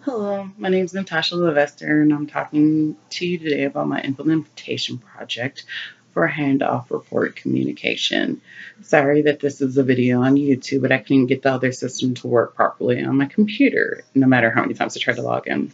Hello, my name is Natasha Levester, and I'm talking to you today about my implementation project for handoff report communication. Sorry that this is a video on YouTube, but I couldn't get the other system to work properly on my computer, no matter how many times I tried to log in.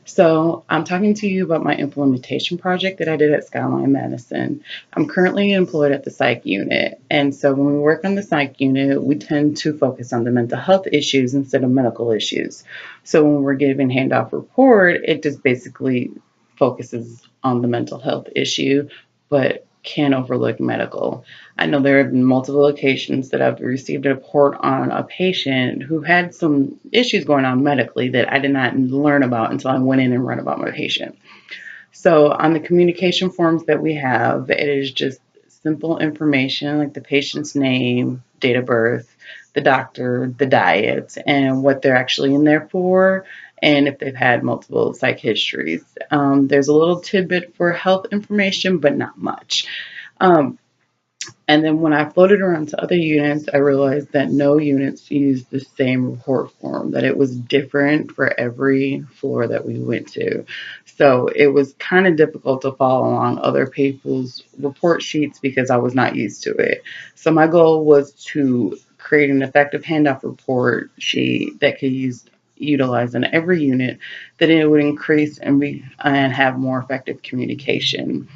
So, I'm talking to you about my implementation project that I did at Skyline Medicine. I'm currently employed at the psych unit, and so when we work on the psych unit, we tend to focus on the mental health issues instead of medical issues. So, when we're giving handoff report, it just basically focuses on the mental health issue, but can overlook medical. I know there have been multiple occasions that I've received a report on a patient who had some issues going on medically that I did not learn about until I went in and read about my patient. So, on the communication forms that we have, it is just simple information like the patient's name, date of birth, the doctor, the diet, and what they're actually in there for, and if they've had multiple psych histories. There's a little tidbit for health information, but not much. Um, and then when I floated around to other units, I realized that no units used the same report form, that it was different for every floor that we went to. So it was kind of difficult to follow along other people's report sheets because I was not used to it. So my goal was to create an effective handoff report sheet that could utilize in every unit, that it would increase and have more effective communication.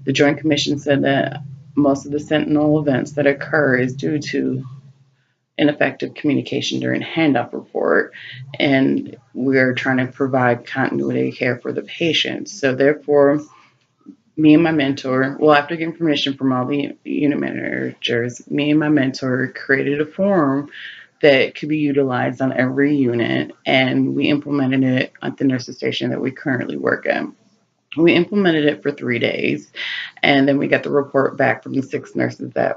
The Joint Commission said that most of the sentinel events that occur is due to ineffective communication during handoff report, and we're trying to provide continuity of care for the patient. So therefore, me and my mentor, well, after getting permission from all the unit managers, me and my mentor created a form that could be utilized on every unit, and we implemented it at the nurses station that we currently work at. We implemented it for 3 days, and then we got the report back from the 6 nurses that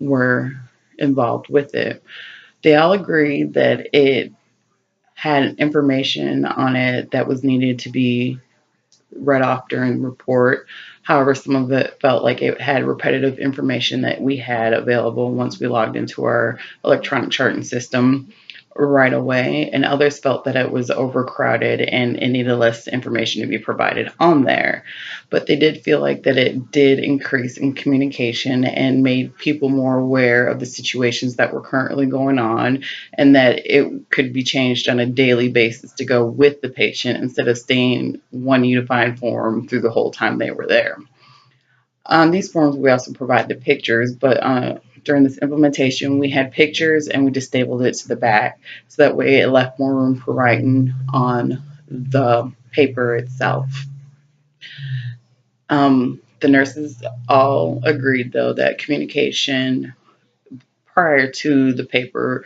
were involved with it. They all agreed that it had information on it that was needed to be read off during the report. However, some of it felt like it had repetitive information that we had available once we logged into our electronic charting system right away, and others felt that it was overcrowded and it needed less information to be provided on there. But they did feel like that it did increase in communication and made people more aware of the situations that were currently going on, and that it could be changed on a daily basis to go with the patient instead of staying one unified form through the whole time they were there. On these forms, we also provide the pictures, but during this implementation, we had pictures and we just stapled it to the back, so that way it left more room for writing on the paper itself. The nurses all agreed, though, that communication prior to the paper,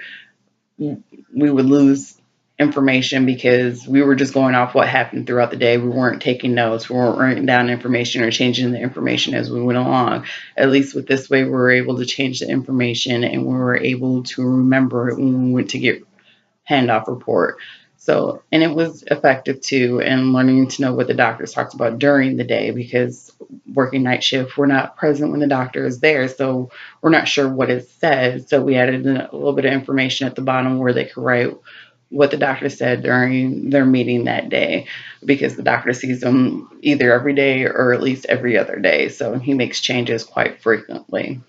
we would lose information because we were just going off what happened throughout the day. We weren't taking notes, we weren't writing down information or changing the information as we went along. At least with this way, we were able to change the information and we were able to remember it when we went to get handoff report. So, and it was effective too, and learning to know what the doctors talked about during the day, because working night shift, we're not present when the doctor is there, so we're not sure what is said. So we added a little bit of information at the bottom where they could write what the doctor said during their meeting that day, because the doctor sees them either every day or at least every other day. So he makes changes quite frequently.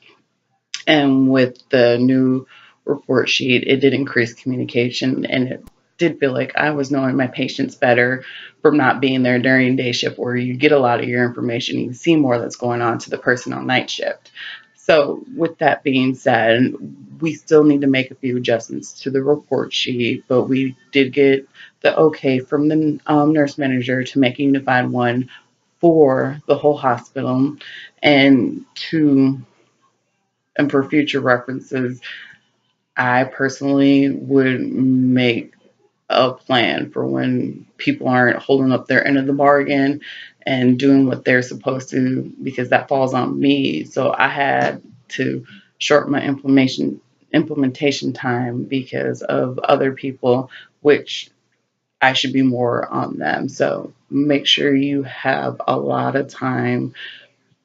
And with the new report sheet, it did increase communication, and it did feel like I was knowing my patients better from not being there during day shift, where you get a lot of your information, you see more that's going on to the person on night shift. So, with that being said, we still need to make a few adjustments to the report sheet, but we did get the okay from the nurse manager to make a unified one for the whole hospital, and to and for future references, I personally would make a plan for when people aren't holding up their end of the bargain and doing what they're supposed to, because that falls on me. So I had to shorten my implementation time because of other people, which I should be more on them. So make sure you have a lot of time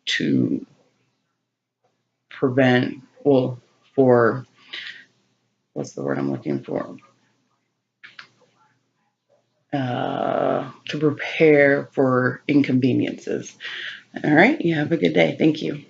to prevent, well, for what's the word I'm looking for? to prepare for inconveniences. All right, you have a good day. Thank you.